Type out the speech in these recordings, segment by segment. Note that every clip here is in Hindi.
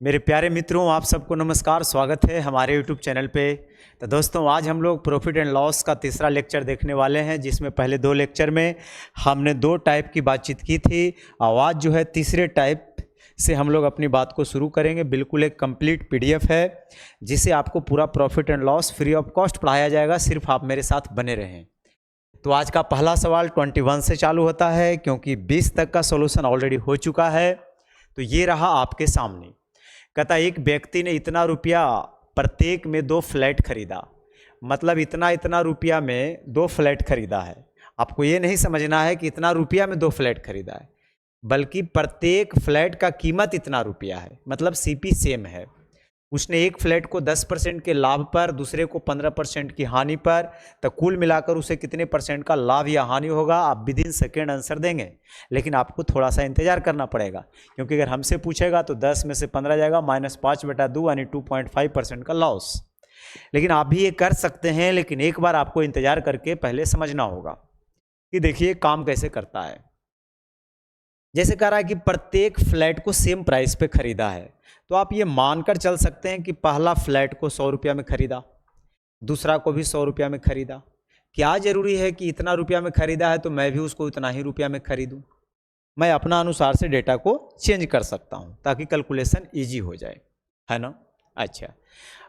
मेरे प्यारे मित्रों, आप सबको नमस्कार। स्वागत है हमारे यूट्यूब चैनल पे। तो दोस्तों, आज हम लोग प्रॉफिट एंड लॉस का तीसरा लेक्चर देखने वाले हैं, जिसमें पहले दो लेक्चर में हमने दो टाइप की बातचीत की थी। आज जो है तीसरे टाइप से हम लोग अपनी बात को शुरू करेंगे। बिल्कुल एक कंप्लीट पीडीएफ है, जिसे आपको पूरा profit and loss free of cost पढ़ाया जाएगा, सिर्फ आप मेरे साथ बने रहें। तो आज का पहला सवाल 21 से चालू होता है, क्योंकि 20 तक का सॉल्यूशन ऑलरेडी हो चुका है। तो ये रहा आपके सामने। कहता एक व्यक्ति ने इतना रुपया प्रत्येक में 2 फ्लैट खरीदा। मतलब इतना इतना रुपया में 2 फ्लैट खरीदा है। आपको ये नहीं समझना है कि इतना रुपया में 2 फ्लैट खरीदा है, बल्कि प्रत्येक फ्लैट का कीमत इतना रुपया है। मतलब सीपी सेम है। उसने एक फ्लैट को 10% के लाभ पर, दूसरे को 15% की हानि पर, तो कुल मिलाकर उसे कितने परसेंट का लाभ या हानि होगा, आप विद इन सेकेंड आंसर देंगे। लेकिन आपको थोड़ा सा इंतजार करना पड़ेगा, क्योंकि अगर हमसे पूछेगा तो 10 में से 15 जाएगा, -5/2 यानी 2.5% का लॉस। लेकिन आप भी ये कर सकते हैं, लेकिन एक बार आपको इंतजार करके पहले समझना होगा कि देखिए काम कैसे करता है। जैसे कह रहा है कि प्रत्येक फ्लैट को सेम प्राइस पे खरीदा है, तो आप ये मानकर चल सकते हैं कि पहला फ्लैट को 100 रुपया में खरीदा, दूसरा को भी 100 रुपया में खरीदा। क्या जरूरी है कि इतना रुपया में खरीदा है तो मैं भी उसको इतना ही रुपया में खरीदूं? मैं अपना अनुसार से डेटा को चेंज कर सकता हूं, ताकि कैलकुलेशन ईजी हो जाए, है ना। अच्छा,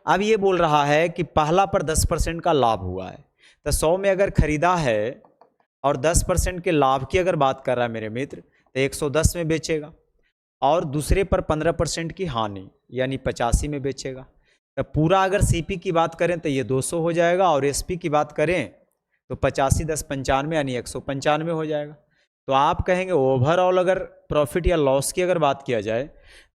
अब ये बोल रहा है कि पहला पर 10% का लाभ हुआ है, तो 100 में अगर खरीदा है और 10% के लाभ की अगर बात कर रहा है मेरे मित्र, तो 110 में बेचेगा। और दूसरे पर 15% की हानि यानी 85 में बेचेगा। तो पूरा अगर सीपी की बात करें तो ये 200 हो जाएगा, और एसपी की बात करें तो 85 10 95 यानी 195 हो जाएगा। तो आप कहेंगे ओवरऑल अगर प्रॉफिट या लॉस की अगर बात किया जाए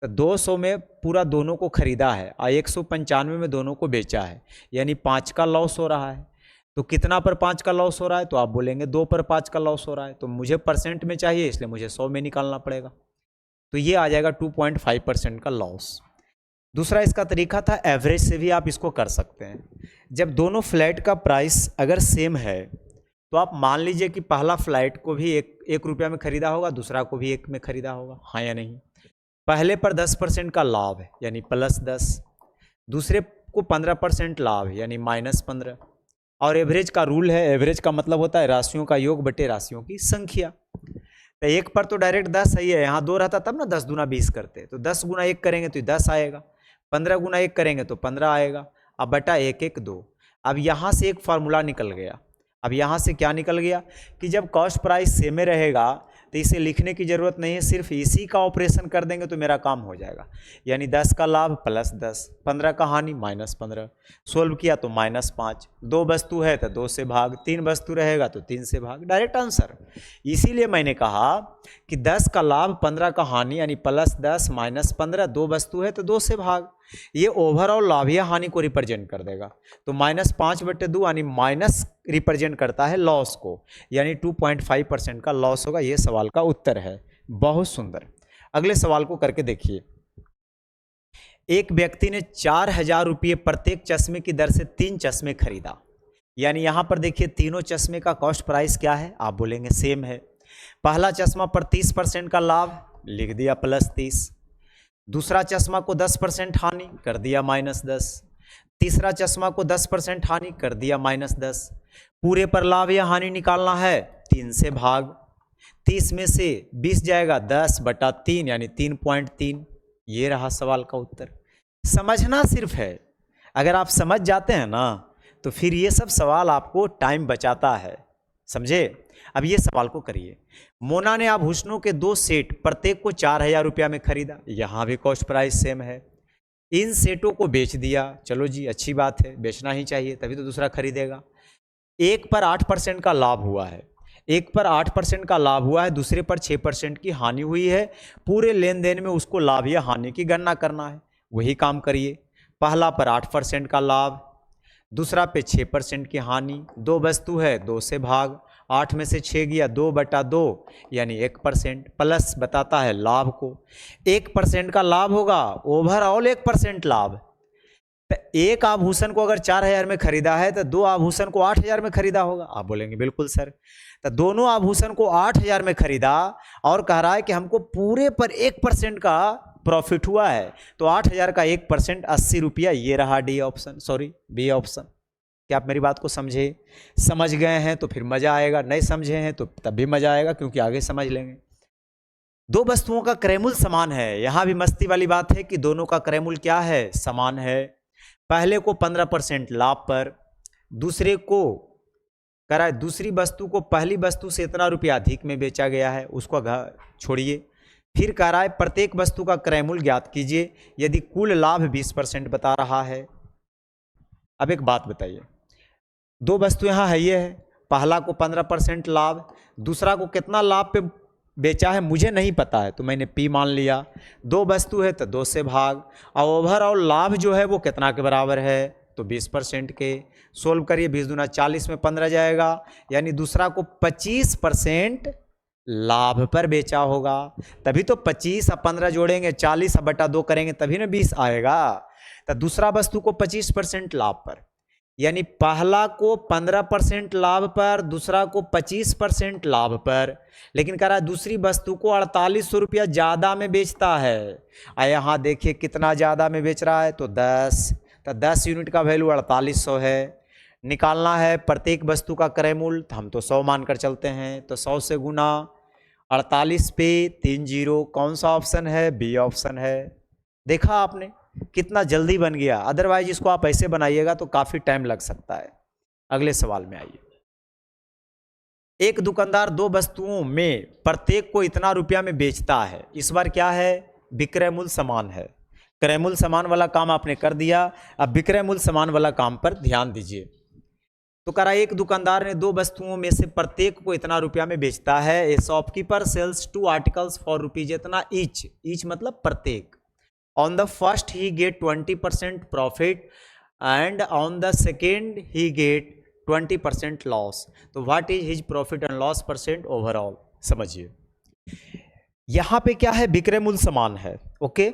तो 200 में पूरा दोनों को खरीदा है और 195 में दोनों को बेचा है, यानी 5 का लॉस हो रहा है। तो कितना पर 5 का लॉस हो रहा है? तो आप बोलेंगे 2 पर 5 का लॉस हो रहा है। तो मुझे परसेंट में चाहिए, इसलिए मुझे 100 में निकालना पड़ेगा। तो ये आ जाएगा 2.5% का लॉस। दूसरा इसका तरीका था, एवरेज से भी आप इसको कर सकते हैं। जब दोनों फ्लैट का प्राइस अगर सेम है, तो आप मान लीजिए कि पहला फ्लैट को भी एक रुपया में खरीदा होगा, दूसरा को भी 1 में खरीदा होगा, हाँ या नहीं। पहले पर 10% का लाभ है यानी +10, दूसरे को 15% लाभ है यानी -15। और एवरेज का रूल है, एवरेज का मतलब होता है राशियों का योग बटे राशियों की संख्या। तो 1 पर तो डायरेक्ट 10 सही है, यहाँ 2 रहता तब ना 10 दूना 20 करते, तो 10 गुना 1 करेंगे तो 10 आएगा, 15 गुना 1 करेंगे तो 15 आएगा। अब बटा 1 1 2। अब यहाँ से एक फार्मूला निकल गया। अब यहाँ से क्या निकल गया कि जब कॉस्ट प्राइस सेम में रहेगा तो इसे लिखने की ज़रूरत नहीं है, सिर्फ इसी का ऑपरेशन कर देंगे तो मेरा काम हो जाएगा। यानी 10 का लाभ +10, 15 का हानि -15। सोल्व किया तो -5। 2 वस्तु है तो 2 से भाग, 3 वस्तु रहेगा तो 3 से भाग, डायरेक्ट आंसर। इसीलिए मैंने कहा कि 10 का लाभ 15 का हानि यानी +10 -15, 2 वस्तु है तो 2 से भाग। ये ओवरऑल लाभ या हानि को रिप्रेजेंट कर देगा। तो -5/2 यानी माइनस रिप्रेजेंट करता है लॉस को, यानी 2.5% का लॉस होगा। ये सवाल का उत्तर है। बहुत सुंदर। अगले सवाल को करके देखिए। एक व्यक्ति ने 4000 रुपये प्रत्येक चश्मे की दर से 3 चश्मे खरीदा। यानी यहां पर देखिए तीनों चश्मे का कॉस्ट प्राइस क्या है, आप बोलेंगे सेम है। पहला चश्मा पर 30% का लाभ, लिख दिया +30। दूसरा चश्मा को 10% हानि, कर दिया -10। तीसरा चश्मा को 10% हानि, कर दिया -10। पूरे पर लाभ या हानि निकालना है, 3 से भाग। 30 में से 20 जाएगा, 10/3 यानी 3.3। ये रहा सवाल का उत्तर। समझना सिर्फ है। अगर आप समझ जाते हैं ना, तो फिर ये सब सवाल आपको टाइम बचाता है, समझे। अब ये सवाल को करिए। मोना ने आभूषणों के 2 सेट प्रत्येक को 4000 रुपया में खरीदा। यहाँ भी कॉस्ट प्राइस सेम है। इन सेटों को बेच दिया। चलो जी, अच्छी बात है, बेचना ही चाहिए, तभी तो दूसरा खरीदेगा। एक पर 8% का लाभ हुआ है, एक पर 8% का लाभ हुआ है, दूसरे पर 6% की हानि हुई है। पूरे लेन देन में उसको लाभ या हानि की गणना करना है। वही काम करिए। पहला पर 8% का लाभ, दूसरा पे 6% की हानि। 2 वस्तु है, 2 से भाग। 8 में से 6 गया, 2/2 यानी 1%। प्लस बताता है लाभ को। 1% का लाभ होगा, ओवरऑल 1% लाभ। तो एक आभूषण को अगर 4000 में खरीदा है तो 2 आभूषण को 8000 में खरीदा होगा, आप बोलेंगे बिल्कुल सर। तो दोनों आभूषण को 8000 में खरीदा और कह रहा है कि हमको पूरे पर 1% का प्रॉफिट हुआ है। तो 8,000 का 1% 80 रुपया, ये रहा D option, sorry B option. क्या आप मेरी बात को समझे? समझ गए हैं तो फिर मज़ा आएगा, नहीं समझे हैं तो तब भी मज़ा आएगा, क्योंकि आगे समझ लेंगे। दो वस्तुओं का क्रयमूल्य समान है। यहाँ भी मस्ती वाली बात है कि दोनों का क्रयमूल्य क्या है? समान है। पहले को 15% लाभ पर, दूसरे को करा दूसरी वस्तु को पहली वस्तु से इतना रुपया अधिक में बेचा गया है, उसको छोड़िए। फिर कह रहा है प्रत्येक वस्तु का क्रयमूल्य ज्ञात कीजिए यदि कुल लाभ 20% बता रहा है। अब एक बात बताइए, दो वस्तु यहाँ है, ये है, पहला को 15% लाभ, दूसरा को कितना लाभ पे बेचा है मुझे नहीं पता है, तो मैंने P मान लिया। दो वस्तु है तो 2 से भाग, और ओवरऑल लाभ जो है वो कितना के बराबर है? तो 20% के। सोल्व करिए, 20 दूना 40 में 15 जाएगा, यानी दूसरा को 25% लाभ पर बेचा होगा। तभी तो 25 और 15 जोड़ेंगे, 40 बटा 2 करेंगे, तभी ना 20 आएगा। तो दूसरा वस्तु को 25% लाभ पर, यानी पहला को 15% लाभ पर, दूसरा को 25% लाभ पर, लेकिन कह रहा है दूसरी वस्तु को 4800 रुपया ज़्यादा में बेचता है। और यहाँ देखिए कितना ज़्यादा में बेच रहा है, तो 10, तो 10 यूनिट का वैल्यू 4800 है। निकालना है प्रत्येक वस्तु का क्रय मूल्य, तो हम तो 100 मानकर चलते हैं, तो 100 से गुना 48 पे 3 जीरो, कौन सा ऑप्शन है? बी ऑप्शन है। देखा आपने कितना जल्दी बन गया, अदरवाइज इसको आप ऐसे बनाइएगा तो काफ़ी टाइम लग सकता है। अगले सवाल में आइए। एक दुकानदार दो वस्तुओं में प्रत्येक को इतना रुपया में बेचता है। इस बार क्या है? विक्रय मूल्य समान है। क्रय मूल्य समान वाला काम आपने कर दिया, अब विक्रय मूल्य समान वाला काम पर ध्यान दीजिए। तो कह रहा एक दुकानदार ने दो वस्तुओं में से प्रत्येक को इतना रुपया में बेचता है। A shopkeeper sells 2 articles for rupees इतना ईच, ईच मतलब प्रत्येक। On the first he get 20% profit and on the second he get 20% loss. तो what is his profit and loss percent overall? समझिए यहाँ पे क्या है? विक्रय मूल्य समान है। ओके,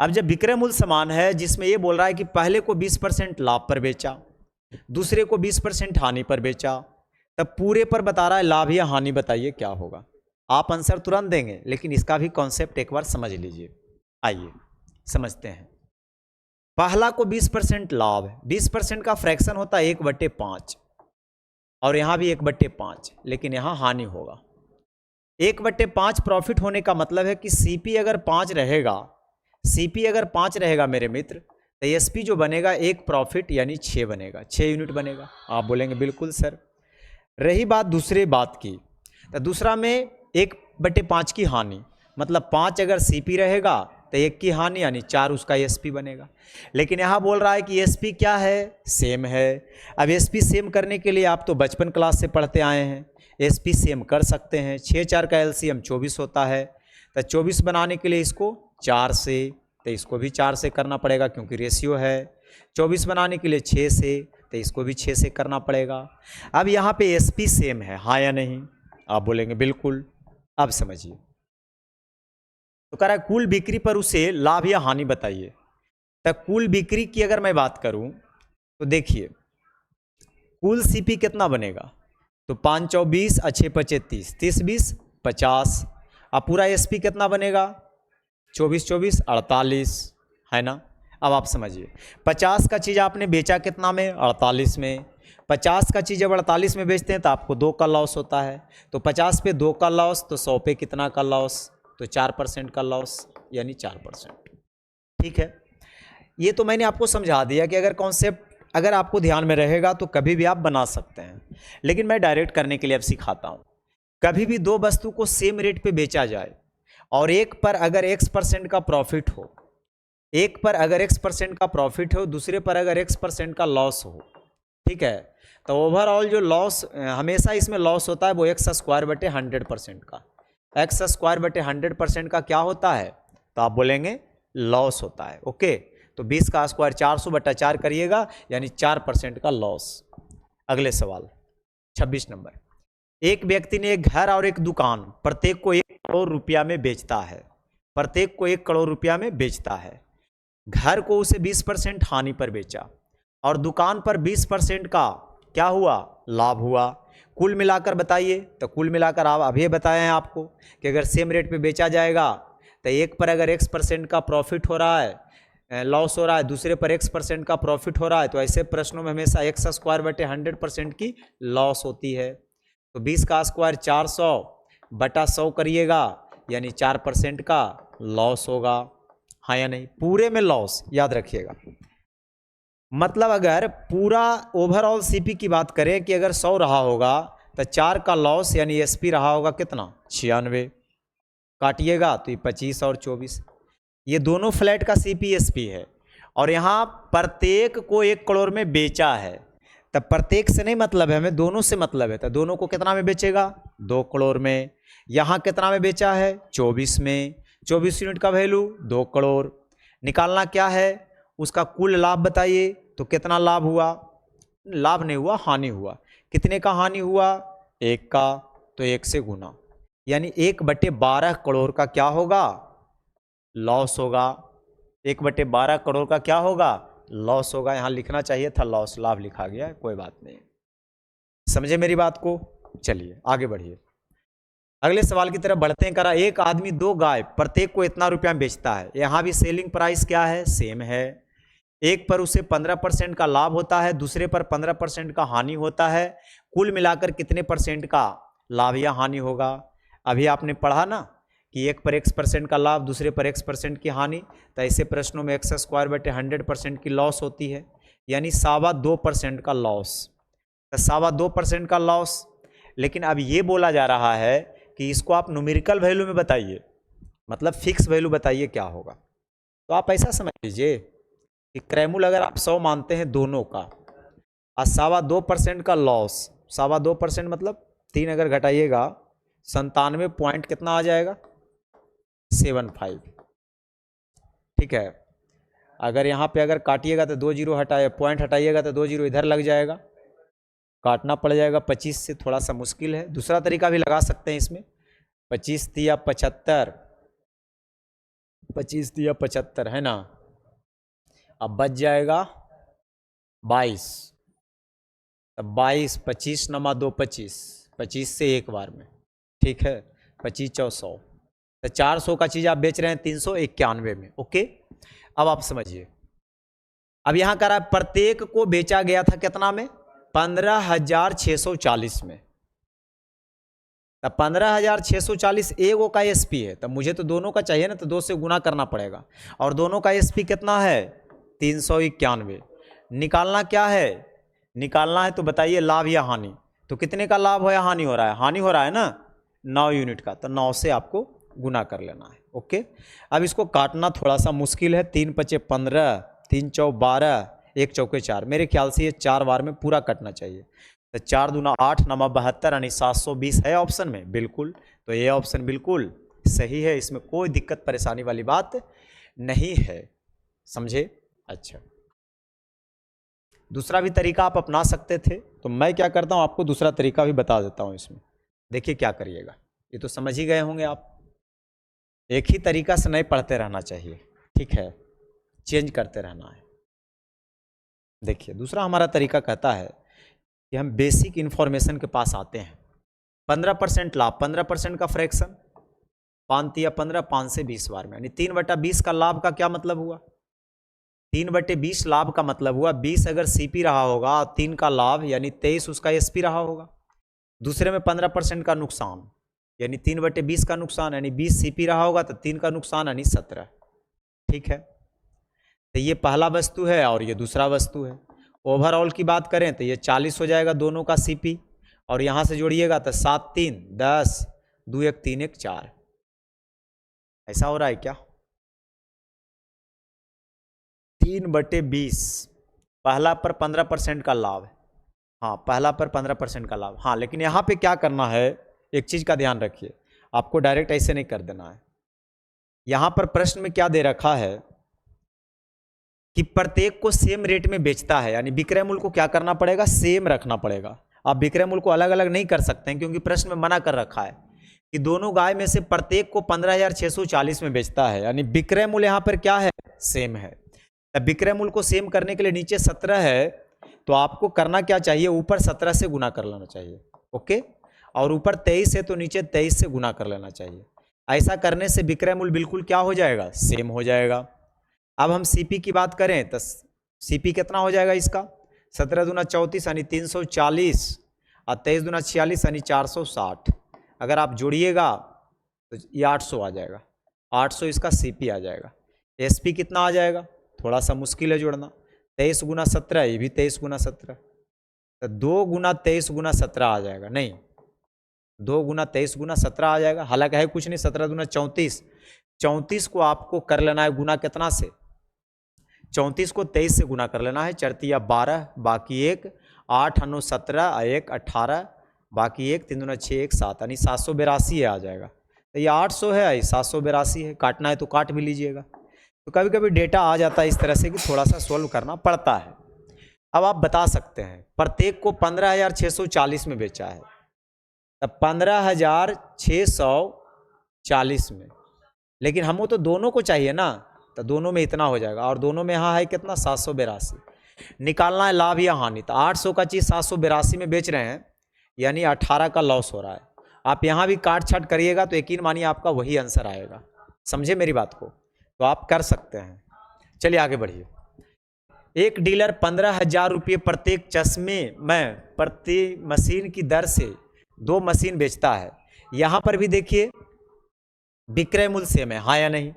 अब जब विक्रय मूल्य समान है, जिसमें ये बोल रहा है कि पहले को 20% लाभ पर बेचा, दूसरे को 20% हानि पर बेचा, तब पूरे पर बता रहा है लाभ या हानि, बताइए क्या होगा? आप आंसर तुरंत देंगे, लेकिन इसका भी कॉन्सेप्ट एक बार समझ लीजिए। आइए समझते हैं। पहला को 20% लाभ, 20% का फ्रैक्शन होता है 1/5, और यहाँ भी 1/5, लेकिन यहाँ हानि होगा। 1/5 प्रॉफिट होने का मतलब है कि सीपी अगर 5 रहेगा, सीपी अगर 5 रहेगा मेरे मित्र, तो एसपी जो बनेगा 1 प्रॉफिट यानी 6 बनेगा, 6 यूनिट बनेगा। आप बोलेंगे बिल्कुल सर। रही बात दूसरे बात की, तो दूसरा में 1/5 की हानि, मतलब 5 अगर सीपी रहेगा तो 1 की हानि यानी 4 उसका एसपी बनेगा। लेकिन यहाँ बोल रहा है कि एसपी क्या है? सेम है। अब एसपी सेम करने के लिए आप तो बचपन क्लास से पढ़ते आए हैं, एसपी सेम कर सकते हैं। 6 4 का एलसीएम 24 होता है, तो 24 बनाने के लिए इसको 4 से, तो इसको भी 4 से करना पड़ेगा क्योंकि रेशियो है। 24 बनाने के लिए 6 से, तो इसको भी 6 से करना पड़ेगा। अब यहाँ पे एसपी सेम है, हाँ या नहीं? आप बोलेंगे बिल्कुल। अब समझिए, तो कह रहा है कुल बिक्री पर उसे लाभ या हानि बताइए। तो कुल बिक्री की अगर मैं बात करूं तो देखिए कुल सीपी कितना बनेगा? तो 5 × 24 = 6 × 25 30, 30 20 50। अब पूरा एसपी कितना बनेगा? 24 24 48, है ना? अब आप समझिए 50 का चीज़ आपने बेचा कितना में? 48 में। 50 का चीज़ जब 48 में बेचते हैं तो आपको 2 का लॉस होता है। तो 50 पे 2 का लॉस, तो 100 पे कितना का लॉस? तो 4% का लॉस, यानी 4%। ठीक है, ये तो मैंने आपको समझा दिया कि अगर कॉन्सेप्ट अगर आपको ध्यान में रहेगा तो कभी भी आप बना सकते हैं, लेकिन मैं डायरेक्ट करने के लिए अब सिखाता हूँ। कभी भी दो वस्तु को सेम रेट पे बेचा जाए और एक पर अगर X% का प्रॉफिट हो, एक पर अगर X% का प्रॉफिट हो, दूसरे पर अगर X% का लॉस हो, ठीक है, तो ओवरऑल जो लॉस हमेशा इसमें लॉस होता है वो x²/100% का। x²/100% का क्या होता है? तो आप बोलेंगे लॉस होता है। ओके, तो 20 का स्क्वायर 400/4 करिएगा, यानी 4% का लॉस। अगले सवाल 26 नंबर। एक व्यक्ति ने एक घर और एक दुकान प्रत्येक को 1 करोड़ रुपया में बेचता है, प्रत्येक को 1 करोड़ रुपया में बेचता है। घर को उसे 20% हानि पर बेचा और दुकान पर 20% का क्या हुआ? लाभ हुआ। कुल मिलाकर बताइए। तो कुल मिलाकर आप अभी बताए हैं आपको कि अगर सेम रेट पे बेचा जाएगा तो एक पर अगर x% का प्रॉफिट हो रहा है, लॉस हो रहा है, दूसरे पर x% का प्रॉफिट हो रहा है, तो ऐसे प्रश्नों में हमेशा x²/100% की लॉस होती है। तो 20 का स्क्वायर 400/100 करिएगा, यानी 4% का लॉस होगा, हाँ या नहीं? पूरे में लॉस, याद रखिएगा। मतलब अगर पूरा ओवरऑल सीपी की बात करें कि अगर 100 रहा होगा तो 4 का लॉस यानी एसपी रहा होगा कितना, 96। काटिएगा तो ये 25 और 24, ये दोनों फ्लैट का सीपी एसपी है। और यहाँ प्रत्येक को 1 करोड़ में बेचा है, तब प्रत्येक से नहीं मतलब है, हमें दोनों से मतलब है। तो दोनों को कितना में बेचेगा, 2 करोड़ में। यहाँ कितना में बेचा है, 24 में। 24 यूनिट का वैल्यू 2 करोड़। निकालना क्या है, उसका कुल लाभ बताइए, तो कितना लाभ हुआ, लाभ नहीं हुआ, हानि हुआ। कितने का हानि हुआ, 1 का, तो 1 से गुना, यानी 1/12 करोड़ का क्या होगा, लॉस होगा। 1/12 करोड़ का क्या होगा, लॉस होगा। यहाँ लिखना चाहिए था लॉस, लाभ लिखा गया है, कोई बात नहीं। समझे मेरी बात को? चलिए आगे बढ़िए, अगले सवाल की तरफ बढ़ते हैं। करा एक आदमी 2 गाय प्रत्येक को इतना रुपया में बेचता है। यहाँ भी सेलिंग प्राइस क्या है, सेम है। एक पर उसे 15% का लाभ होता है, दूसरे पर 15% का हानि होता है। कुल मिलाकर कितने % का लाभ या हानि होगा? अभी आपने पढ़ा ना कि एक पर x% का लाभ, दूसरे पर x% की हानि। तो ऐसे प्रश्नों में x²/100% की लॉस होती है, यानी 2.25% का लॉस। तो 2.25% का लॉस। लेकिन अब ये बोला जा रहा है कि इसको आप न्यूमेरिकल वैल्यू में बताइए, मतलब फिक्स वैल्यू बताइए क्या होगा। तो आप ऐसा समझ लीजिए कि क्रैमूल अगर आप 100 मानते हैं दोनों का, और 2.25% का लॉस, 2.25% मतलब 3 अगर घटाइएगा 97 पॉइंट कितना आ जाएगा, 75। ठीक है, अगर यहाँ पे अगर काटिएगा तो 2 जीरो हटाए, पॉइंट हटाइएगा तो 2 जीरो इधर लग जाएगा, काटना पड़ जाएगा। 25 से थोड़ा सा मुश्किल है, दूसरा तरीका भी लगा सकते हैं इसमें। 25 दिया 75, 25 दिया 75 है ना, अब बच जाएगा 22। तब 22, 25 नमा 2 25, 25 से एक बार में, ठीक है, 25 चौ 100। तो 400 का चीज़ आप बेच रहे हैं 391 में। ओके, अब आप समझिए। अब यहाँ कह रहा है प्रत्येक को बेचा गया था कितना में, 15,640 में। तब 15,640 एगो का एसपी है, तब मुझे तो दोनों का चाहिए ना, तो 2 से गुना करना पड़ेगा। और दोनों का एसपी कितना है, 391। निकालना क्या है, निकालना है तो बताइए लाभ या हानि। तो कितने का लाभ हो या हानि हो रहा है, हानि हो रहा है ना, 9 यूनिट का, तो 9 से आपको गुना कर लेना है। ओके, अब इसको काटना थोड़ा सा मुश्किल है। 3 पचे 15, 3 चौ 12, 1 चौके 4, मेरे ख्याल से ये 4 बार में पूरा कटना चाहिए। तो 4 दूना 8 नमा 72 यानी 720 है ऑप्शन में, बिल्कुल। तो ये ऑप्शन बिल्कुल सही है, इसमें कोई दिक्कत परेशानी वाली बात नहीं है, समझे? अच्छा, दूसरा भी तरीका आप अपना सकते थे, तो मैं क्या करता हूँ आपको दूसरा तरीका भी बता देता हूँ इसमें। देखिए क्या करिएगा, ये तो समझ ही गए होंगे आप। एक ही तरीका से नहीं पढ़ते रहना चाहिए, ठीक है, चेंज करते रहना है। देखिए दूसरा हमारा तरीका कहता है कि हम बेसिक इन्फॉर्मेशन के पास आते हैं। 15% लाभ, 15% का फ्रैक्शन, 5 या 15, 5 से 20 बार में, यानी 3/20 का लाभ का क्या मतलब हुआ, 3/20 लाभ का मतलब हुआ 20 अगर सीपी रहा होगा, 3 का लाभ यानी 23 उसका एसपी रहा होगा। दूसरे में 15% का नुकसान, यानी 3/20 का नुकसान, यानी 20 सीपी रहा होगा तो 3 का नुकसान यानी 17। ठीक है, तो ये पहला वस्तु है और ये दूसरा वस्तु है। ओवरऑल की बात करें तो ये 40 हो जाएगा दोनों का सीपी, और यहाँ से जोड़िएगा तो 7 3 10, 2 1 3 1 4। ऐसा हो रहा है क्या, 3/20, पहला पर 15% का लाभ, हाँ पहला पर 15% का लाभ, हाँ। लेकिन यहाँ पे क्या करना है, एक चीज़ का ध्यान रखिए, आपको डायरेक्ट ऐसे नहीं कर देना है। यहाँ पर प्रश्न में क्या दे रखा है कि प्रत्येक को सेम रेट में बेचता है, यानी विक्रय मूल्य को क्या करना पड़ेगा, सेम रखना पड़ेगा। आप विक्रय मूल्य को अलग अलग नहीं कर सकते हैं, क्योंकि प्रश्न में मना कर रखा है कि दोनों गाय में से प्रत्येक को 15,640 में बेचता है, यानी विक्रय मूल्य यहाँ पर क्या है, सेम है। तब विक्रय मूल्य को सेम करने के लिए नीचे 17 है, तो आपको करना क्या चाहिए, ऊपर 17 से गुना कर लेना चाहिए। ओके, और ऊपर 23 है तो नीचे 23 से गुना कर लेना चाहिए। ऐसा करने से विक्रय मूल्य बिल्कुल क्या हो जाएगा, सेम हो जाएगा। अब हम सीपी की बात करें तो सीपी कितना हो जाएगा इसका, 17 दूना 34 यानी 340 और 23 दूना 46 यानी 460। अगर आप जोड़िएगा तो ये 800 आ जाएगा, 800 इसका सीपी आ जाएगा। एसपी कितना आ जाएगा, थोड़ा सा मुश्किल है जोड़ना, 23 गुना 17, ये भी 23 गुना 17, तो 2 गुना 23 गुना 17 आ जाएगा, नहीं 2 गुना 23 गुना 17 आ जाएगा। हालांकि है कुछ नहीं, 17 दूना 34, 34 को आपको कर लेना है गुना कितना से, 34 को 23 से गुना कर लेना है, चरतिया 12 बाकी 1, 8 9 17 1 18 बाकी 1, 3 दूना 6 1 7 यानी 782 आ जाएगा। तो ये 800 है, 782 है, काटना है तो काट भी लीजिएगा। तो कभी कभी डेटा आ जाता है इस तरह से कि थोड़ा सा सोल्व करना पड़ता है। अब आप बता सकते हैं प्रत्येक को 15,640 में बेचा है, तब 15,640 में, लेकिन हमको तो दोनों को चाहिए ना, तो दोनों में इतना हो जाएगा और दोनों में यहाँ है कितना 782। निकालना है लाभ या हानि, तो 800 का चीज़ 782 में बेच रहे हैं यानी 18 का लॉस हो रहा है। आप यहाँ भी काट छाट करिएगा तो यकीन मानिए आपका वही आंसर आएगा। समझे मेरी बात को, तो आप कर सकते हैं। चलिए आगे बढ़िए। एक डीलर 15,000 रुपये प्रत्येक चश्मे में प्रति मशीन की दर से 2 मशीन बेचता है। यहाँ पर भी देखिए विक्रय मूल्य सेम है, हाँ या नहीं।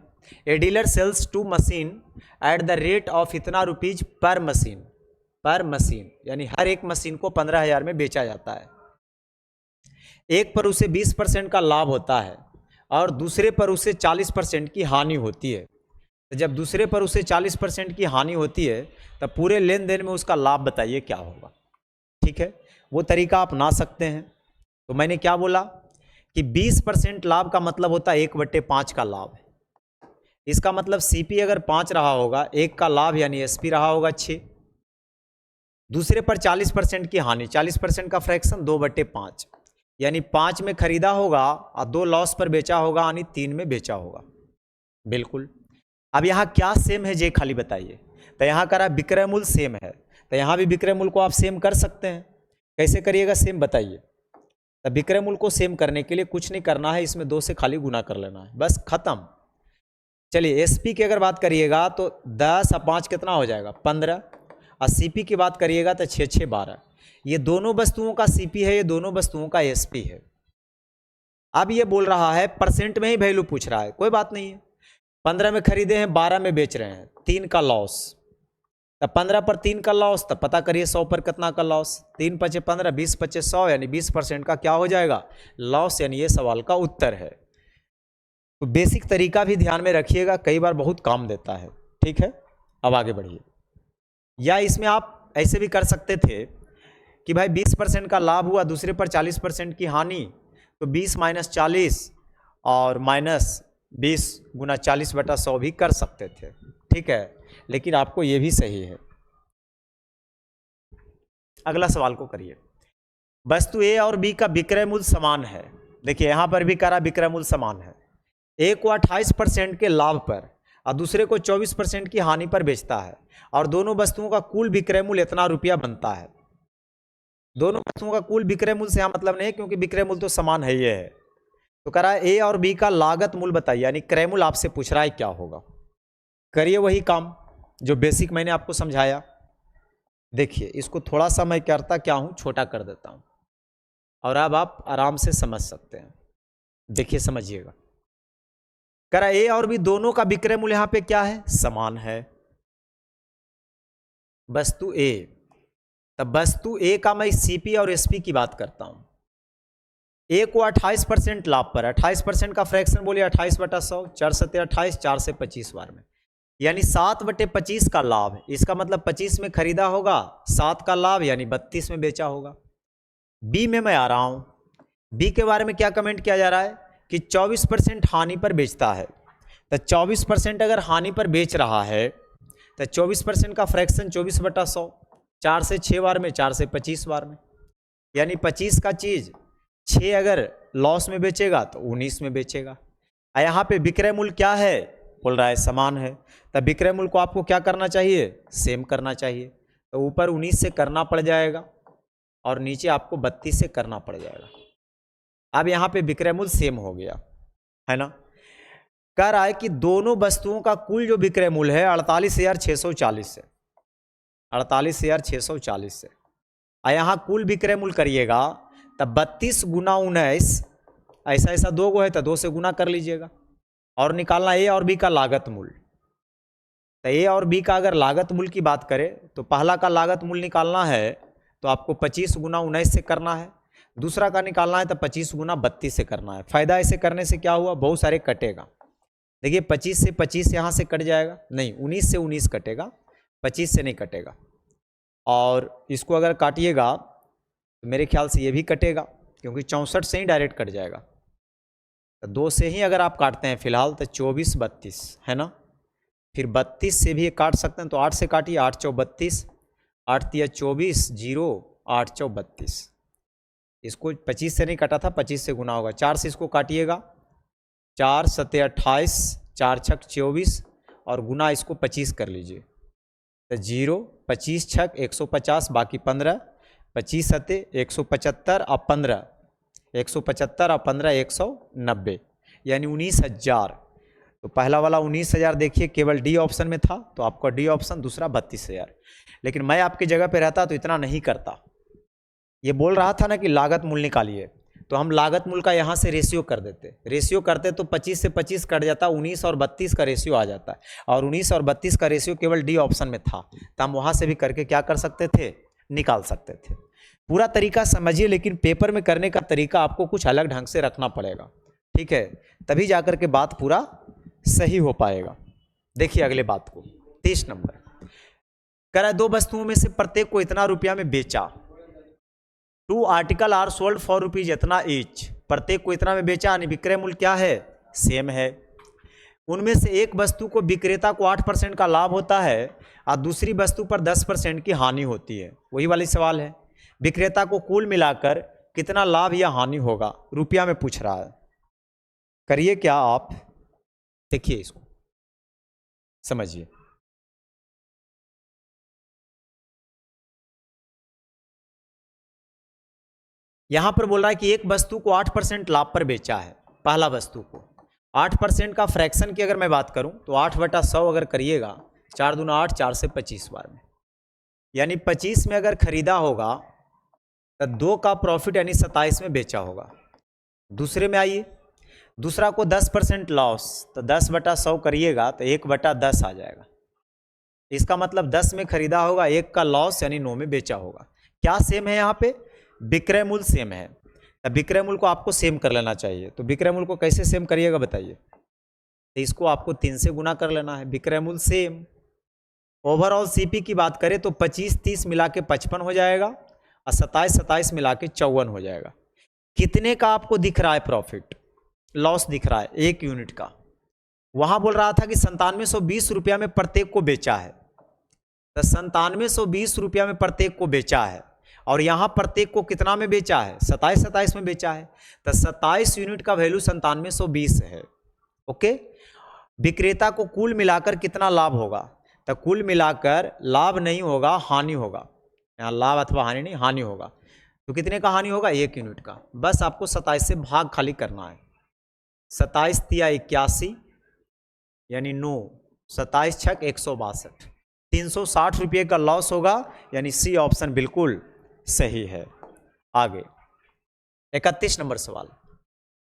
A dealer sells 2 machine at the rate of इतना रुपीज पर मशीन, यानी हर एक मशीन को 15,000 में बेचा जाता है। एक पर उसे 20% का लाभ होता है और दूसरे पर उसे 40% की हानि होती है। तो जब दूसरे पर उसे 40% की हानि होती है तब पूरे लेन देन में उसका लाभ बताइए क्या होगा। ठीक है, वो तरीका आप अपना सकते हैं। तो मैंने क्या बोला कि 20% लाभ का मतलब होता है 1/5 का लाभ है। इसका मतलब सीपी अगर 5 रहा होगा, 1 का लाभ यानी एसपी रहा होगा 6, दूसरे पर 40% की हानि, 40% का फ्रैक्शन 2/5 यानी 5 में खरीदा होगा और 2 लॉस पर बेचा होगा यानी 3 में बेचा होगा। बिल्कुल। अब यहाँ क्या सेम है जे खाली बताइए। तो यहाँ करा विक्रय मूल्य सेम है, तो यहाँ भी विक्रय मूल्य को आप सेम कर सकते हैं। कैसे करिएगा सेम बताइए। तो विक्रय मूल्य को सेम करने के लिए कुछ नहीं करना है, इसमें 2 से खाली गुना कर लेना है, बस खत्म। चलिए एसपी की अगर बात करिएगा तो 10 और 5 कितना हो जाएगा 15, और सीपी की बात करिएगा तो 6 6 12। ये दोनों वस्तुओं का सीपी है, ये दोनों वस्तुओं का एसपी है। अब ये बोल रहा है परसेंट में ही वैल्यू पूछ रहा है, कोई बात नहीं है। 15 में खरीदे हैं, 12 में बेच रहे हैं, 3 का लॉस। तब 15 पर 3 का लॉस, तब पता करिए 100 पर कितना का लॉस। 3 पचे 15, 20 पचे 100 यानी 20% का क्या हो जाएगा लॉस, यानी ये सवाल का उत्तर है। तो बेसिक तरीका भी ध्यान में रखिएगा, कई बार बहुत काम देता है। ठीक है, अब आगे बढ़िए। या इसमें आप ऐसे भी कर सकते थे कि भाई 20% का लाभ हुआ, दूसरे पर 40% की हानि, तो 20 - 40 और -20 गुना 40/100 भी कर सकते थे। ठीक है, लेकिन आपको ये भी सही है। अगला सवाल को करिए। वस्तु ए और बी का विक्रय मूल्य समान है। देखिए यहाँ पर भी करा विक्रय मूल्य समान है। एक को 28% के लाभ पर और दूसरे को 24% की हानि पर बेचता है और दोनों वस्तुओं का कुल विक्रय मूल्य इतना रुपया बनता है। दोनों वस्तुओं का कुल विक्रय मूल्य से यहाँ मतलब नहीं है, क्योंकि विक्रय मूल्य तो समान है ये है। तो कह रहा है ए और बी का लागत मूल्य बताइए, यानी क्रय मूल्य आपसे पूछ रहा है क्या होगा। करिए वही काम जो बेसिक मैंने आपको समझाया। देखिए इसको थोड़ा सा मैं करता क्या हूँ, छोटा कर देता हूँ और अब आप आराम से समझ सकते हैं। देखिए समझिएगा। कह रहा है ए और बी दोनों का विक्रय मूल्य यहाँ पे क्या है, समान है। वस्तु ए, तब वस्तु ए का मैं सीपी और एसपी की बात करता हूं। ए को 28% लाभ पर, 28% का फ्रैक्शन बोलिए 28/100, 4 7 28, 4 से 25 बार में, यानी 7/25 का लाभ। इसका मतलब 25 में खरीदा होगा, 7 का लाभ यानी 32 में बेचा होगा। बी में मैं आ रहा हूं। बी के बारे में क्या कमेंट किया जा रहा है कि 24% हानि पर बेचता है। तो 24% अगर हानि पर बेच रहा है तो 24% का फ्रैक्शन 24/100, 4 से 6 बार में, 4 से 25 बार में, यानी 25 का चीज़ 6 अगर लॉस में बेचेगा तो 19 में बेचेगा। यहाँ पे विक्रय मूल्य क्या है, बोल रहा है समान है। तब विक्रय मूल्य को आपको क्या करना चाहिए, सेम करना चाहिए। तो ऊपर 19 से करना पड़ जाएगा और नीचे आपको 32 से करना पड़ जाएगा। अब यहाँ पे विक्रय मूल्य सेम हो गया। है ना। कह रहा है कि दोनों वस्तुओं का कुल जो विक्रय मूल्य है 48,640 से, 48,640 से, और यहाँ कुल विक्रय मूल्य करिएगा तब 32 गुना 19, ऐसा ऐसा दो गो है तो 2 से गुना कर लीजिएगा और निकालना ए और बी का लागत मूल्य। तो ए और बी का अगर लागत मूल्य की बात करें तो पहला का लागत मूल्य निकालना है तो आपको 25 गुना 19 से करना है, दूसरा का निकालना है तो 25 गुना 32 से करना है। फायदा ऐसे करने से क्या हुआ, बहुत सारे कटेगा। देखिए 25 से 25 यहाँ से कट जाएगा, नहीं 19 से 19 कटेगा, 25 से नहीं कटेगा। और इसको अगर काटिएगा तो मेरे ख्याल से ये भी कटेगा क्योंकि 64 से ही डायरेक्ट कट जाएगा। तो 2 से ही अगर आप काटते हैं फिलहाल तो 24 32 है ना। फिर 32 से भी काट सकते हैं तो 8 से काटिए, 8 चौ 32, 8 तिया 24, 0 8 चौ 32। इसको 25 से नहीं काटा था, 25 से गुना होगा। 4 से इसको काटिएगा, 4 सत्ते 28, 4 छक 24 और गुना इसको 25 कर लीजिए तो 0, 25 छक 150, बाकी 15, 25 सत्ते 175 और 15, 175 और 15 190, यानी 19,000। तो पहला वाला 19,000 देखिए केवल डी ऑप्शन में था तो आपका डी ऑप्शन, दूसरा 32,000। लेकिन मैं आपकी जगह पे रहता तो इतना नहीं करता। ये बोल रहा था ना कि लागत मूल्य निकालिए, तो हम लागत मूल्य का यहाँ से रेशियो कर देते, रेशियो करते तो 25 से 25 कट जाता, 19 और 32 का रेशियो आ जाता है। और 19 और 32 का रेशियो केवल डी ऑप्शन में था तो हम वहाँ से भी करके क्या कर सकते थे, निकाल सकते थे। पूरा तरीका समझिए, लेकिन पेपर में करने का तरीका आपको कुछ अलग ढंग से रखना पड़ेगा, ठीक है, तभी जाकर के बात पूरा सही हो पाएगा। देखिए अगले बात को, 30 नंबर कह रहा है 2 वस्तुओं में से प्रत्येक को इतना रुपया में बेचा। 2 article are sold for rupees इतना ईच, प्रत्येक को इतना में बेचा, यानी विक्रय मूल्य क्या है, सेम है। उनमें से एक वस्तु को विक्रेता को 8% का लाभ होता है और दूसरी वस्तु पर 10% की हानि होती है। वही वाली सवाल है, विक्रेता को कुल मिलाकर कितना लाभ या हानि होगा, रुपया में पूछ रहा है। करिए क्या आप, देखिए इसको समझिए। यहां पर बोल रहा है कि एक वस्तु को 8% लाभ पर बेचा है, पहला वस्तु को 8% का फ्रैक्शन की अगर मैं बात करूं तो 8/100 अगर करिएगा, 4 दूना 8, 4 से 25 बार में, यानी 25 में अगर खरीदा होगा तो 2 का प्रॉफिट यानी 27 में बेचा होगा। दूसरे में आइए, दूसरा को 10% लॉस, तो 10/100 करिएगा तो 1/10 आ जाएगा। इसका मतलब 10 में खरीदा होगा, 1 का लॉस यानी 9 में बेचा होगा। क्या सेम है यहाँ पे, विक्रय मूल्य सेम है। तब विक्रय मूल्य को आपको सेम कर लेना चाहिए। तो विक्रय मूल्य को कैसे सेम करिएगा बताइए, तो इसको आपको 3 से गुना कर लेना है, विक्रय मूल्य सेम। ओवरऑल सीपी की बात करें तो 25-30 मिला के 55 हो जाएगा और 27-27 मिला के 54 हो जाएगा। कितने का आपको दिख रहा है प्रॉफिट, लॉस दिख रहा है 1 यूनिट का। वहां बोल रहा था कि 9720 रुपया में प्रत्येक को बेचा है, तो 9720 रुपया में प्रत्येक को बेचा है और यहाँ प्रत्येक को कितना में बेचा है, 27-27 में बेचा है, तो 27 यूनिट का वैल्यू 9720 है। ओके, विक्रेता को कुल मिलाकर कितना लाभ होगा, तो कुल मिलाकर लाभ नहीं होगा, हानि होगा। यहाँ लाभ अथवा हानि नहीं, हानि होगा। तो कितने का हानि होगा, 1 यूनिट का। बस आपको 27 से भाग खाली करना है, 27 तिया 81 यानी 9, 27 छक 162, 360 रुपये का लॉस होगा, यानी सी ऑप्शन बिल्कुल सही है। आगे 31 नंबर सवाल,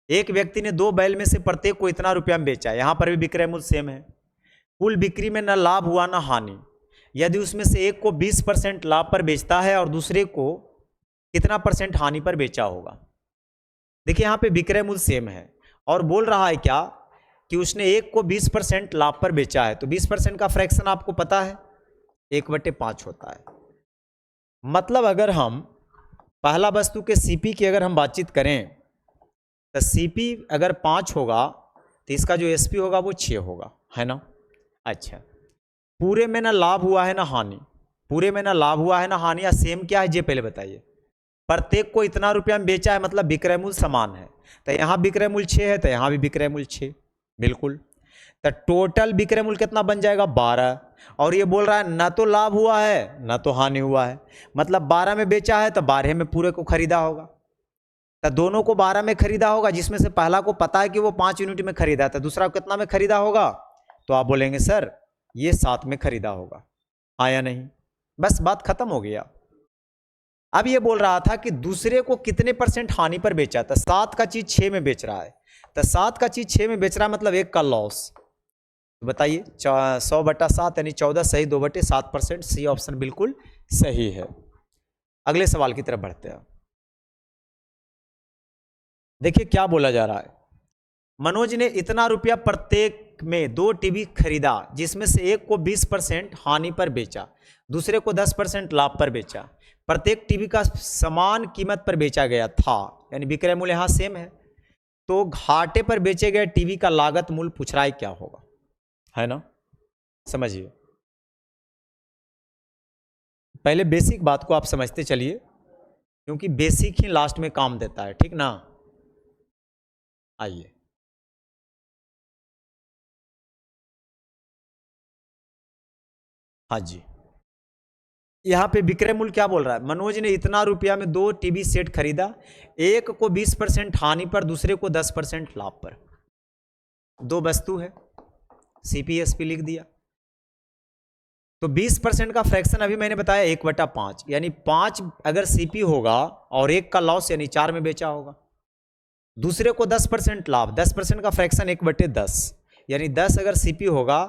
एक व्यक्ति ने 2 बैल में से प्रत्येक को इतना रुपया में बेचा। यहां पर भी विक्रय मूल्य सेम है। कुल बिक्री में न लाभ हुआ न हानि। यदि उसमें से एक को 20% लाभ पर बेचता है और दूसरे को कितना % हानि पर बेचा होगा। देखिए यहां पे विक्रय मूल्य सेम है और बोल रहा है क्या कि उसने एक को 20% लाभ पर बेचा है। तो 20% का फ्रैक्शन आपको पता है 1/5 होता है। मतलब अगर हम पहला वस्तु के सीपी की अगर हम बातचीत करें तो सीपी अगर 5 होगा तो इसका जो एसपी होगा वो 6 होगा, है ना। अच्छा, पूरे में ना लाभ हुआ है ना हानि, पूरे में ना लाभ हुआ है ना हानि, या सेम क्या है ये पहले बताइए। प्रत्येक को इतना रुपया में बेचा है, मतलब विक्रय मूल्य समान है। तो यहाँ विक्रय मूल्य 6 है तो यहाँ भी विक्रय मूल्य 6, बिल्कुल। तो टोटल विक्रय मूल्य कितना बन जाएगा, 12। और ये बोल रहा है ना तो लाभ हुआ है ना तो हानि हुआ है, मतलब 12 में बेचा है तो 12 में पूरे को खरीदा होगा। तो दोनों को 12 में खरीदा होगा, जिसमें से पहला को पता है कि वो 5 यूनिट में खरीदा था, दूसरा कितना में खरीदा होगा, तो आप बोलेंगे सर ये 7 में खरीदा होगा। आया नहीं, बस बात खत्म हो गया। अब ये बोल रहा था कि दूसरे को कितने % हानि पर बेचा था, 7 का चीज 6 में बेच रहा है, तो 7 का चीज 6 में बेच रहा है मतलब 1 का लॉस। तो बताइए 100/7 यानी 14 सही 2/7%। सी ऑप्शन बिल्कुल सही है। अगले सवाल की तरफ बढ़ते हैं। देखिए क्या बोला जा रहा है। मनोज ने इतना रुपया प्रत्येक में 2 टीवी खरीदा, जिसमें से एक को 20% हानि पर बेचा, दूसरे को 10% लाभ पर बेचा। प्रत्येक टीवी का समान कीमत पर बेचा गया था, यानी विक्रय मूल्य यहां सेम है। तो घाटे पर बेचे गए टीवी का लागत मूल्य पूछ रहा है क्या होगा, है ना। समझिए, पहले बेसिक बात को आप समझते चलिए, क्योंकि बेसिक ही लास्ट में काम देता है, ठीक ना। आइए, हाँ जी, यहाँ पे विक्रय मूल्य क्या बोल रहा है। मनोज ने इतना रुपया में 2 टीवी सेट खरीदा, एक को 20% हानि पर, दूसरे को 10% लाभ पर। 2 वस्तु है, सीपीएसपी लिख दिया। तो 20% का फ्रैक्शन अभी मैंने बताया 1/5, यानी 5 अगर सीपी होगा और 1 का लॉस यानी 4 में बेचा होगा। दूसरे को 10% लाभ, 10% का फ्रैक्शन 1/10, यानी 10 अगर सीपी होगा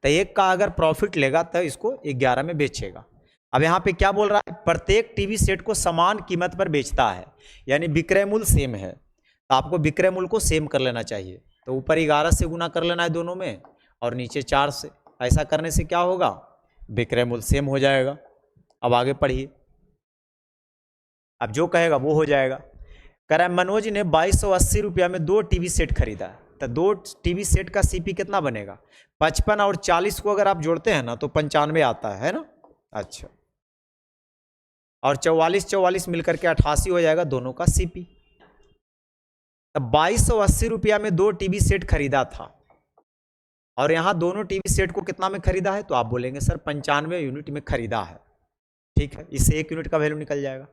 तो 1 का अगर प्रॉफिट लेगा तो इसको 11 में बेचेगा। अब यहाँ पे क्या बोल रहा है, प्रत्येक टीवी सेट को समान कीमत पर बेचता है, यानी विक्रय मूल्य सेम है। तो आपको विक्रय मूल्य को सेम कर लेना चाहिए। तो ऊपर 11 से गुना कर लेना है दोनों में, और नीचे 4 से। ऐसा करने से क्या होगा, विक्रय मूल्य सेम हो जाएगा। अब आगे पढ़िए, अब जो कहेगा वो हो जाएगा। कह रहा है मनोज ने 2280 रुपया में 2 टीवी सेट खरीदा, तो 2 टीवी सेट का सीपी कितना बनेगा, 55 और 40 को अगर आप जोड़ते हैं ना तो 95 आता है ना। अच्छा, और 44 मिलकर के 88 हो जाएगा दोनों का सीपी। तब 2280 रुपया में 2 टीवी सेट खरीदा था, और यहां दोनों टीवी सेट को कितना में खरीदा है, तो आप बोलेंगे सर 95 यूनिट में खरीदा है। ठीक है, इससे 1 यूनिट का वैल्यू निकल जाएगा।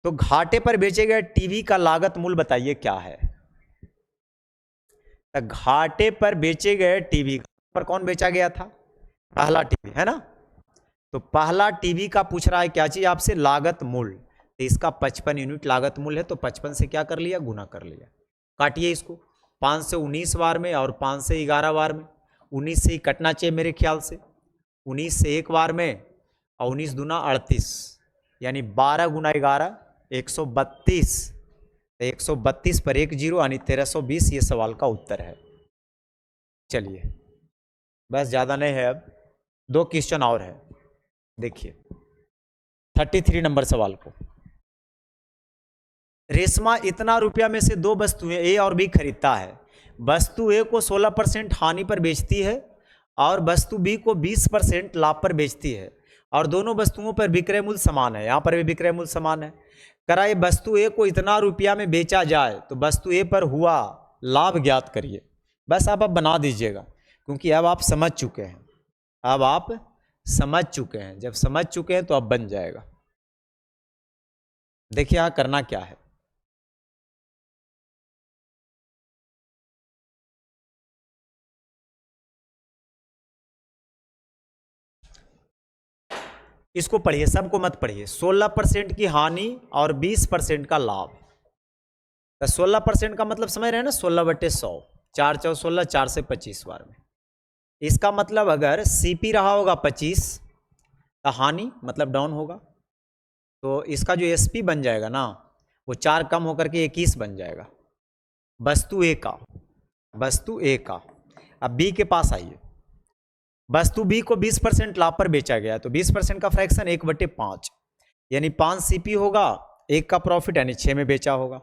तो घाटे पर बेचे गए टीवी का लागत मूल्य बताइए क्या है। तो घाटे पर बेचे गए टीवी पर कौन बेचा गया था, पहला टीवी, है ना। तो पहला टीवी का पूछ रहा है क्या चीज आपसे, लागत मूल्य। तो इसका 55 यूनिट लागत मूल्य है, तो 55 से क्या कर लिया, गुना कर लिया। काटिए इसको, 5 से 19 बार में और 5 से 11 बार में। 19 से ही कटना चाहिए मेरे ख्याल से, 19 से 1 बार में, और 19 दूना 38, यानी 12 गुना 11 132। 132 पर 1 0 यानी 1320 ये सवाल का उत्तर है। चलिए, बस ज़्यादा नहीं है, अब 2 क्वेश्चन और है। देखिए 33 नंबर सवाल को। रेशमा इतना रुपया में से 2 वस्तुएं ए और बी खरीदता है। वस्तु ए को 16% हानि पर बेचती है और वस्तु बी को 20% लाभ पर बेचती है, और दोनों वस्तुओं पर विक्रय मूल्य समान है। यहाँ पर भी विक्रय मूल्य समान है। कराए वस्तु ए को इतना रुपया में बेचा जाए तो वस्तु ए पर हुआ लाभ ज्ञात करिए। बस आप अब बना दीजिएगा, क्योंकि अब आप समझ चुके हैं। अब आप समझ चुके हैं, जब समझ चुके हैं तो अब बन जाएगा। देखिए यहाँ करना क्या है, इसको पढ़िए, सबको मत पढ़िए। 16% की हानि और 20% का लाभ। तो 16% का मतलब समझ रहे हैं ना, 16/100, 4 × 16, 4 से 25 बार में। इसका मतलब अगर सीपी रहा होगा 25 तो हानि मतलब डाउन होगा, तो इसका जो एसपी बन जाएगा ना वो 4 कम होकर के 21 बन जाएगा। वस्तु ए का, वस्तु ए का। अब बी के पास आइए। वस्तु बी को 20% लाभ पर बेचा गया, तो 20% का फ्रैक्शन 1/5, यानी 5 सीपी होगा, 1 का प्रॉफिट यानी 6 में बेचा होगा।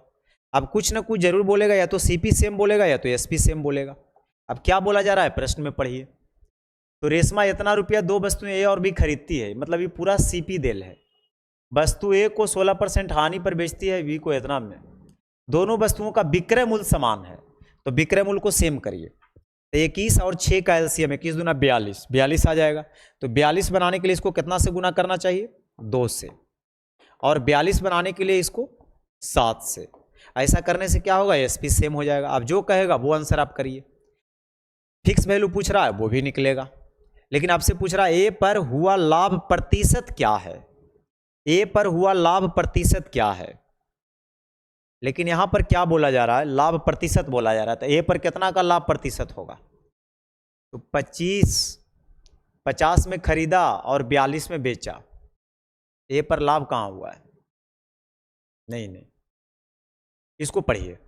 अब कुछ ना कुछ जरूर बोलेगा, या तो सीपी सेम बोलेगा या तो एसपी सेम बोलेगा। अब क्या बोला जा रहा है प्रश्न में पढ़िए। तो रेशमा इतना रुपया 2 वस्तुएं ए और बी खरीदती है, मतलब ये पूरा सीपी देल है। वस्तु ए को 16% हानि पर बेचती है, बी को इतना में। दोनों वस्तुओं का विक्रय मूल्य समान है, तो विक्रय मूल्य को सेम करिए। तो 21 और 6 का एलसीएम 21 दूना 42, 42 आ जाएगा। तो 42 बनाने के लिए इसको कितना से गुना करना चाहिए, 2 से, और 42 बनाने के लिए इसको 7 से। ऐसा करने से क्या होगा, एसपी सेम हो जाएगा। आप जो कहेगा वो आंसर आप करिए। फिक्स वैल्यू पूछ रहा है वो भी निकलेगा, लेकिन आपसे पूछ रहा है ए पर हुआ लाभ प्रतिशत क्या है, ए पर हुआ लाभ प्रतिशत क्या है। लेकिन यहां पर क्या बोला जा रहा है, लाभ प्रतिशत बोला जा रहा है। तो ए पर कितना का लाभ प्रतिशत होगा, तो 50 में खरीदा और 42 में बेचा, ए पर लाभ कहाँ हुआ है, नहीं, इसको पढ़िए।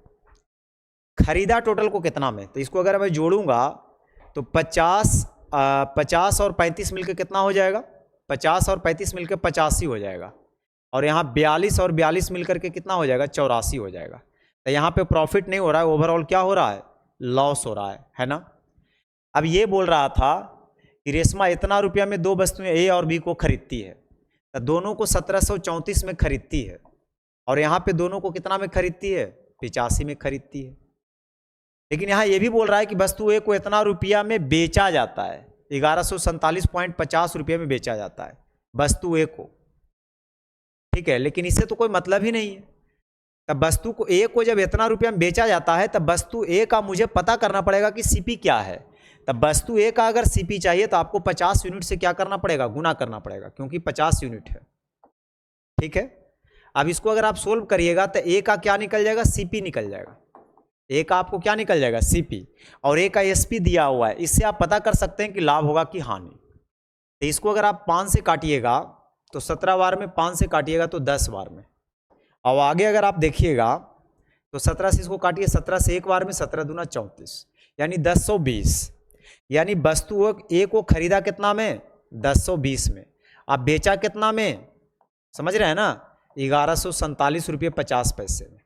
खरीदा टोटल को कितना में, तो इसको अगर मैं जोड़ूंगा तो 50 और 35 मिलकर कितना हो जाएगा, 50 और 35 मिलकर 85 हो जाएगा, और यहाँ 42 और 42 मिलकर के कितना हो जाएगा, 84 हो जाएगा। तो यहाँ पे प्रॉफिट नहीं हो रहा है, ओवरऑल क्या हो रहा है, लॉस हो रहा है ना। अब ये बोल रहा था कि रेशमा इतना रुपया में दो वस्तुएं ए और बी को खरीदती है, तो दोनों को 1734 में खरीदती है, और यहाँ पे दोनों को कितना में खरीदती है, 85 में खरीदती है। लेकिन यहाँ ये भी बोल रहा है कि वस्तु ए को इतना रुपया में बेचा जाता है, 1147.50 रुपये में बेचा जाता है वस्तु ए को, ठीक है। लेकिन इससे तो कोई मतलब ही नहीं है। तब वस्तु को ए को जब इतना रुपया में बेचा जाता है, तब वस्तु ए का मुझे पता करना पड़ेगा कि सीपी क्या है। तब वस्तु ए का अगर सीपी चाहिए तो आपको 50 यूनिट से क्या करना पड़ेगा, गुना करना पड़ेगा, क्योंकि 50 यूनिट है, ठीक है। अब इसको अगर आप सोल्व करिएगा तो ए का क्या निकल जाएगा, सीपी निकल जाएगा। ए का आपको क्या निकल जाएगा, सीपी, और ए का एसपी दिया हुआ है। इससे आप पता कर सकते हैं कि लाभ होगा कि हानि। तो इसको अगर आप 5 से काटिएगा तो 17 बार में, 5 से काटिएगा तो 10 बार में, और आगे अगर आप देखिएगा तो 17 से इसको काटिए, 17 से एक बार में, 17 दूना 34, यानी 1020। यानी वस्तु ए को खरीदा कितना में, 1020 में, आप बेचा कितना में, समझ रहे हैं ना, 1147 रुपये 50 पैसे में।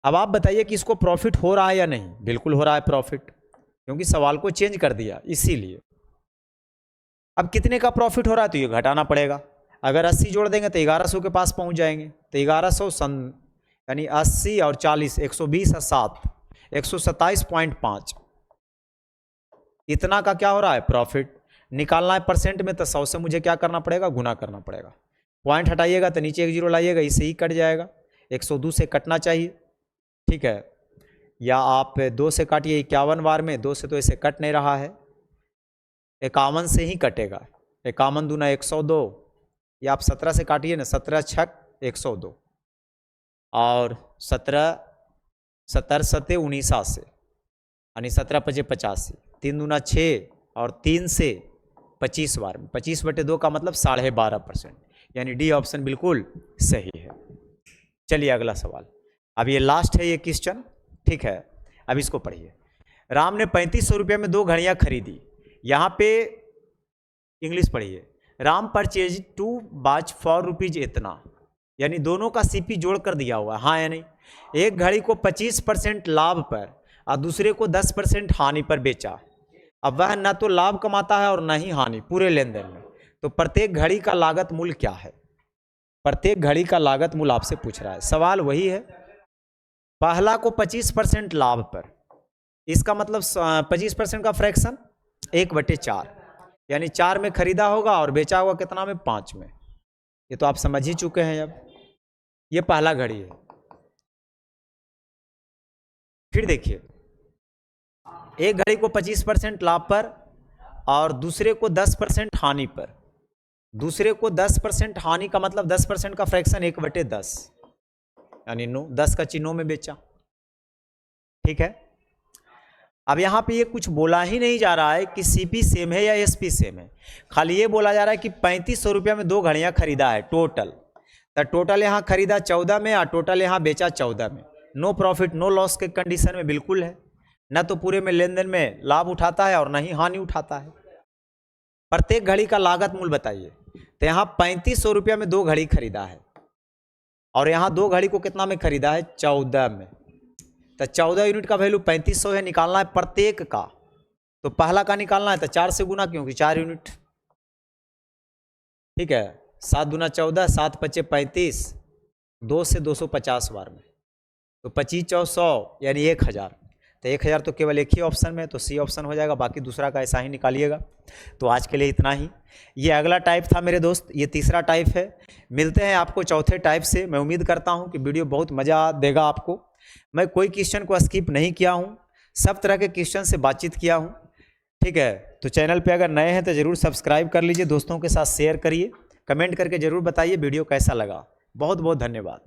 अब आप बताइए कि इसको प्रॉफिट हो रहा है या नहीं। बिल्कुल हो रहा है प्रॉफिट, क्योंकि सवाल को चेंज कर दिया इसीलिए। अब कितने का प्रॉफिट हो रहा है, तो ये घटाना पड़ेगा। अगर 80 जोड़ देंगे तो 1100 के पास पहुंच जाएंगे। तो 1100 यानी 80 और 40, 120 और 7, 127.5, इतना का क्या हो रहा है, प्रॉफिट। निकालना है परसेंट में, तो 100 से मुझे क्या करना पड़ेगा, गुना करना पड़ेगा। पॉइंट हटाइएगा तो नीचे एक जीरो लाइएगा, इससे ही कट जाएगा। 102 से कटना चाहिए, ठीक है, या आप 2 से काटिए 51 बार में, 2 से तो इसे कट नहीं रहा है, 51 से ही कटेगा। 51 दूना 102, या आप 17 से काटिए ना, 17 छक 102, और 17 सते 19 से, यानी 17 पचे 85, 3 दूना 6, और 3 से 25 बार में, 25/2 का मतलब 12.5%, यानी डी ऑप्शन बिल्कुल सही है। चलिए अगला सवाल, अब ये लास्ट है ये क्वेश्चन, ठीक है। अब इसको पढ़िए। राम ने 3500 रुपये में 2 घड़ियाँ खरीदी। यहाँ पे इंग्लिश पढ़िए। Ram purchase 2 watch for rupees इतना, यानी दोनों का सीपी जोड़ कर दिया हुआ है, हाँ या नहीं। एक घड़ी को 25% लाभ पर और दूसरे को 10% हानि पर बेचा। अब वह न तो लाभ कमाता है और न ही हानि पूरे लेन देन में, तो प्रत्येक घड़ी का लागत मूल्य क्या है। प्रत्येक घड़ी का लागत मूल्य आपसे पूछ रहा है। सवाल वही है, पहला को 25% लाभ पर, इसका मतलब 25% का फ्रैक्शन 1/4, यानी 4 में खरीदा होगा और बेचा होगा कितना में, 5 में। ये तो आप समझ ही चुके हैं। अब ये पहला घड़ी है। फिर देखिए, एक घड़ी को 25% लाभ पर और दूसरे को 10% हानि पर। दूसरे को 10% हानि का मतलब 10% का फ्रैक्शन 1/10, यानी 9, 10 का चिन्हों में बेचा, ठीक है। अब यहाँ पे ये कुछ बोला ही नहीं जा रहा है कि सीपी सेम है या एसपी सेम है, खाली ये बोला जा रहा है कि 3500 रुपये में 2 घड़ियाँ खरीदा है टोटल। तो टोटल यहाँ खरीदा 14 में और टोटल यहाँ बेचा 14 में। नो प्रॉफिट नो लॉस के कंडीशन में बिल्कुल है, न तो पूरे में लेन देन में लाभ उठाता है और न ही हानि उठाता है। प्रत्येक घड़ी का लागत मूल्य बताइए। तो यहाँ 3500 रुपये में 2 घड़ी खरीदा है, और यहाँ 2 घड़ी को कितना में खरीदा है, 14 में। तो 14 यूनिट का वैल्यू 3500 है, निकालना है प्रत्येक का। तो पहला का निकालना है तो 4 से गुना, क्योंकि 4 यूनिट, ठीक है। 7 दूना 14, 7 पचे 35, 2 से 250 बार में, तो 25 4 100 यानी 1000। तो 1000 तो केवल एक ही ऑप्शन में, तो सी ऑप्शन हो जाएगा, बाकी दूसरा का ऐसा ही निकालिएगा। तो आज के लिए इतना ही। ये अगला टाइप था मेरे दोस्त, ये तीसरा टाइप है। मिलते हैं आपको चौथे टाइप से। मैं उम्मीद करता हूँ कि वीडियो बहुत मज़ा देगा आपको। मैं कोई क्वेश्चन को स्किप नहीं किया हूँ, सब तरह के क्वेश्चन से बातचीत किया हूँ, ठीक है। तो चैनल पे अगर नए हैं तो ज़रूर सब्सक्राइब कर लीजिए, दोस्तों के साथ शेयर करिए, कमेंट करके ज़रूर बताइए वीडियो कैसा लगा। बहुत बहुत धन्यवाद।